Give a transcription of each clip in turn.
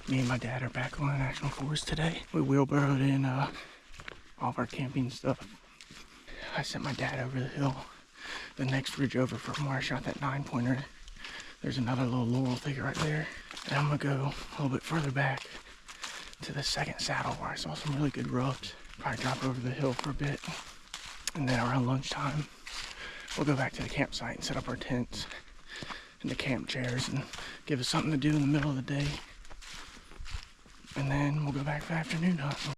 Me and my dad are back on the National Forest today. We wheelbarrowed in all of our camping stuff. I sent my dad over the hill, the next ridge over from where I shot that 9-pointer. There's another little laurel thicket right there. And I'm gonna go a little bit further back to the second saddle where I saw some really good rubs. Probably drop over the hill for a bit. And then around lunchtime, we'll go back to the campsite and set up our tents and the camp chairs and give us something to do in the middle of the day. And then we'll go back for afternoon hunting.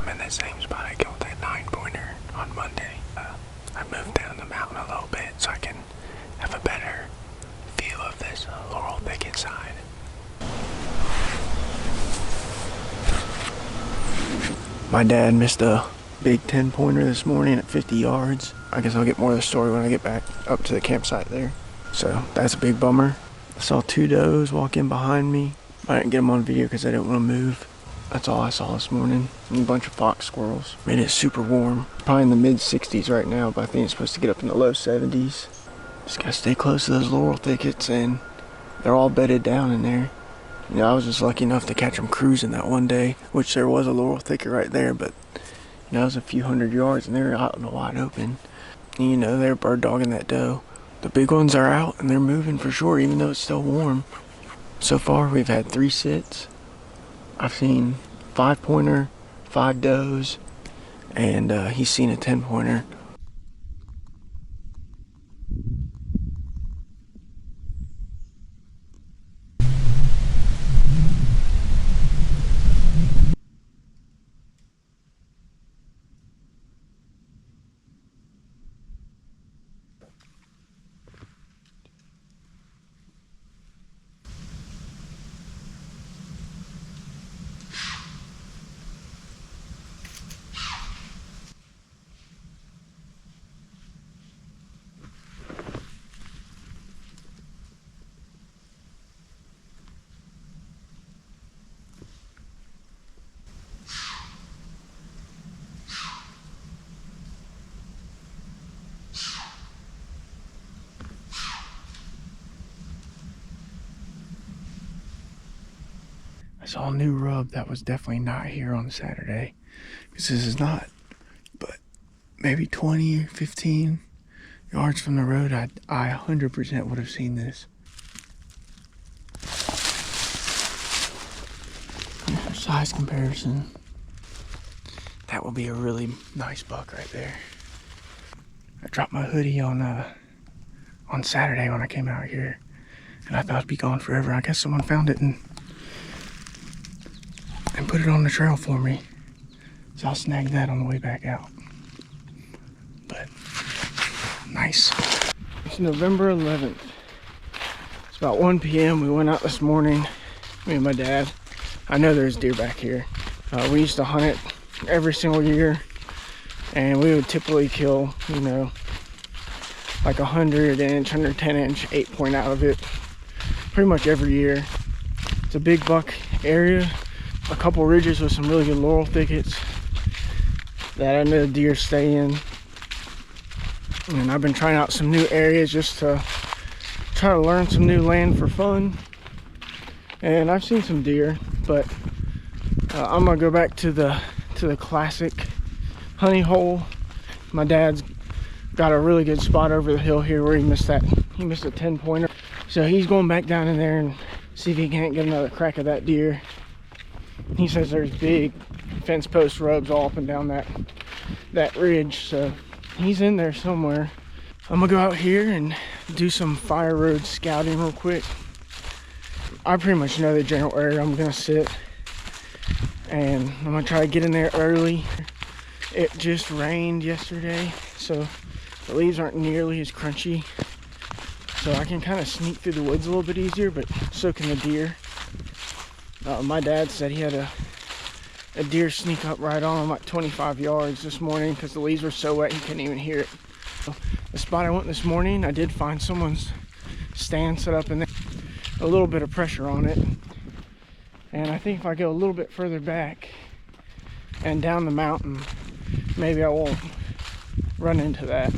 I'm in the same spot I killed that 9-pointer on Monday. I moved down the mountain a little bit so I can have a better feel of this laurel thicket side. My dad missed a big 10-pointer this morning at 50 yards. I guess I'll get more of the story when I get back up to the campsite there. So that's a big bummer. I saw 2 does walk in behind me. I didn't get them on video because I didn't want to move. That's all I saw this morning. And a bunch of fox squirrels. Made it super warm. Probably in the mid 60s right now, but I think it's supposed to get up in the low 70s. Just gotta stay close to those laurel thickets, and they're all bedded down in there. You know, I was just lucky enough to catch them cruising that one day, which there was a laurel thicket right there, but you know, it was a few hundred yards and they were out in the wide open. And, you know, they're bird dogging that doe. The big ones are out and they're moving for sure, even though it's still warm. So far, we've had 3 sits. I've seen 5-pointer, 5 does, and he's seen a 10-pointer. I saw a new rub that was definitely not here on Saturday. Because this is not, but maybe 20 or 15 yards from the road, I 100% would have seen this. For size comparison, that will be a really nice buck right there. I dropped my hoodie on Saturday when I came out here, and I thought it'd be gone forever. I guess someone found it and put it on the trail for me. So I'll snag that on the way back out. But nice. It's November 11th. It's about 1 p.m. We went out this morning, me and my dad. I know there's deer back here. We used to hunt it every single year, and we would typically kill, you know, like 100-inch, 110-inch 8-point out of it pretty much every year. It's a big buck area. A couple ridges with some really good laurel thickets that I know deer stay in. And I've been trying out some new areas just to try to learn some new land for fun. And I've seen some deer, but I'm gonna go back to the classic honey hole. My dad's got a really good spot over the hill here where he missed a 10-pointer. So he's going back down in there and see if he can't get another crack of that deer. He says there's big fence post rubs all up and down that ridge, so he's in there somewhere. I'm gonna go out here and do some fire road scouting real quick. I pretty much know the general area I'm gonna sit, and I'm gonna try to get in there early. It just rained yesterday, so the leaves aren't nearly as crunchy, so I can kind of sneak through the woods a little bit easier, but so can the deer. My dad said he had a a deer sneak up right on him like 25 yards this morning because the leaves were so wet he couldn't even hear it. The spot I went this morning, I did find someone's stand set up in there, a little bit of pressure on it. And I think if I go a little bit further back and down the mountain, maybe I won't run into that.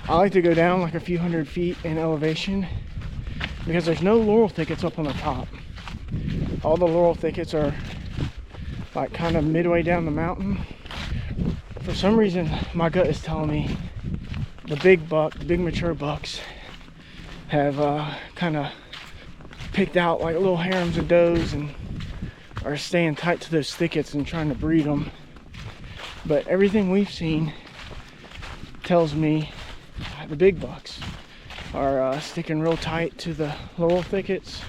I like to go down like a few hundred feet in elevation because there's no laurel thickets up on the top. All the laurel thickets are like kind of midway down the mountain. For some reason, my gut is telling me the big mature bucks have kind of picked out like little harems of does and are staying tight to those thickets and trying to breed them. But everything we've seen tells me the big bucks are sticking real tight to the laurel thickets,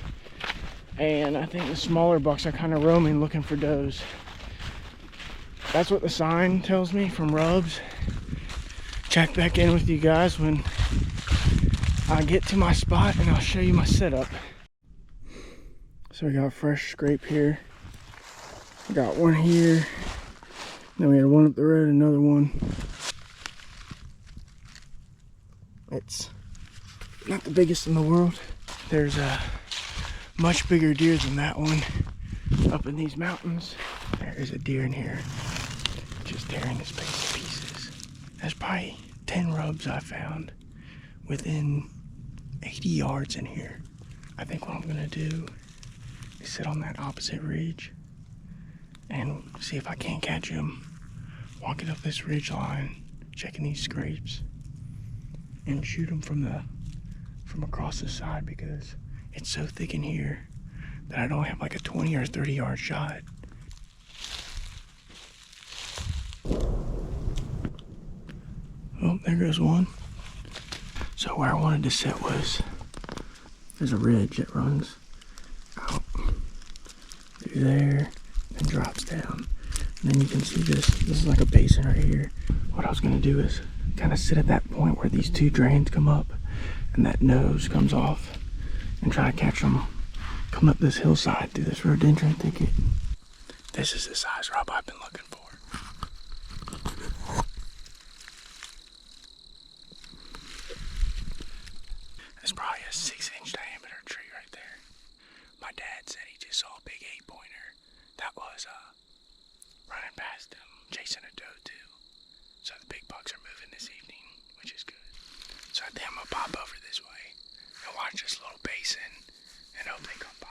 and I think the smaller bucks are kind of roaming looking for does. That's what the sign tells me from rubs. Check back in with you guys when I get to my spot and I'll show you my setup. So we got a fresh scrape here. We got one here. Then we had one up the road, another one. It's not the biggest in the world. There's a much bigger deer than that one up in these mountains. There is a deer in here just tearing this place to pieces. There's probably 10 rubs I found within 80 yards in here. I think what I'm gonna do is sit on that opposite ridge and see if I can't catch him walking up this ridge line, checking these scrapes, and shoot him from across the side because it's so thick in here that I don't have like a 20 or 30 yard shot. Oh, there goes one. So where I wanted to sit was, there's a ridge that runs out through there and drops down. And then you can see this is like a basin right here. What I was gonna do is kind of sit at that point where these two drains come up and that nose comes off and try to catch them coming up this hillside through this rhododendron thicket. This is the size rub I've been looking for. It's probably a 6-inch diameter tree right there. My dad said he just saw a big 8-pointer that was running past him, chasing a doe too. So the big bucks are moving this evening, which is good. So I think I'm gonna pop over this way and watch this little basin and hope they come by.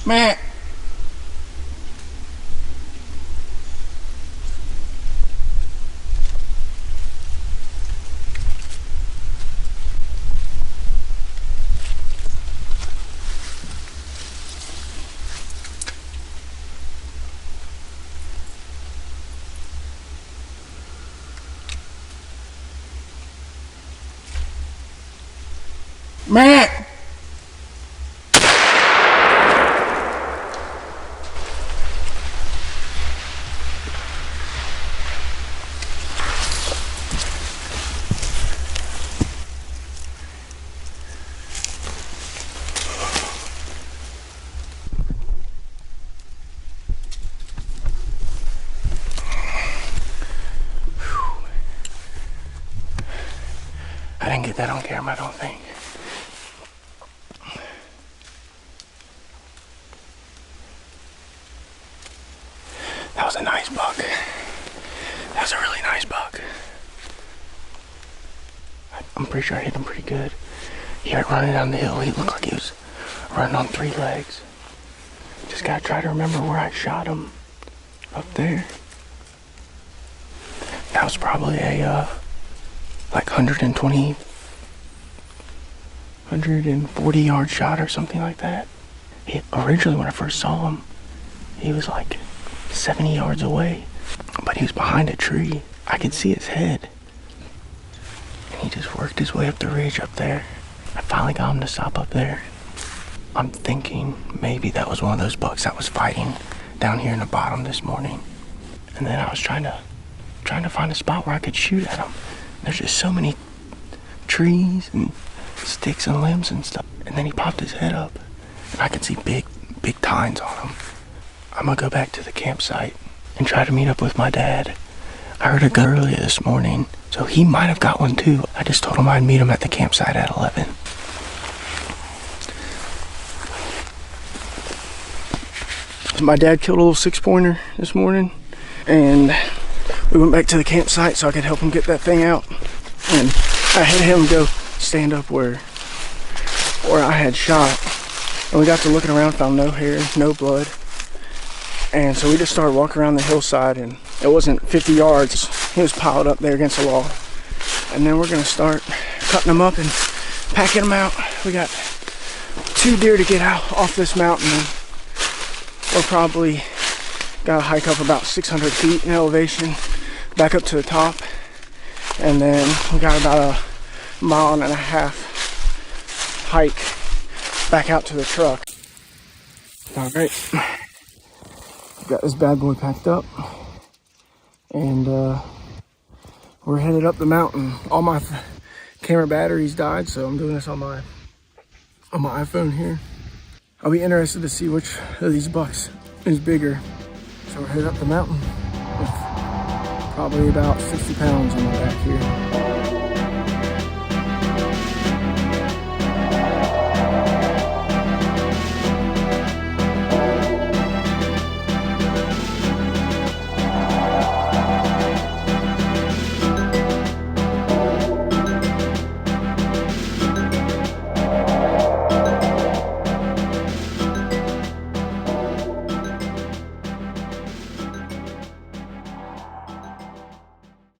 Man. Man. I didn't get that on camera, I don't think. That was a nice buck. That was a really nice buck. I'm pretty sure I hit him pretty good. He went running down the hill. He looked like he was running on 3 legs. Just gotta try to remember where I shot him. Up there. That was probably a like 140 yard shot or something like that. Originally when I first saw him, he was like 70 yards away, but he was behind a tree. I could see his head. And he just worked his way up the ridge up there. I finally got him to stop up there. I'm thinking maybe that was one of those bucks that was fighting down here in the bottom this morning. And then I was trying to find a spot where I could shoot at him. There's just so many trees and sticks and limbs and stuff. And then he popped his head up and I could see big tines on him. I'm gonna go back to the campsite and try to meet up with my dad. I heard a gun earlier this morning, so he might have got one too. I just told him I'd meet him at the campsite at 11. So my dad killed a little 6-pointer this morning, and we went back to the campsite so I could help him get that thing out. And I had him go stand up where I had shot. And we got to looking around, found no hair, no blood. And so we just started walking around the hillside, and it wasn't 50 yards. He was piled up there against the wall. And then we're gonna start cutting them up and packing them out. We got 2 deer to get out off this mountain. And we're probably gotta hike up about 600 feet in elevation back up to the top. And then we got about a 1.5 mile hike back out to the truck. All right. Got this bad boy packed up, and we're headed up the mountain. All my camera batteries died, so I'm doing this on my iPhone here. I'll be interested to see which of these bucks is bigger. So we're headed up the mountain with probably about 60 pounds on my back here.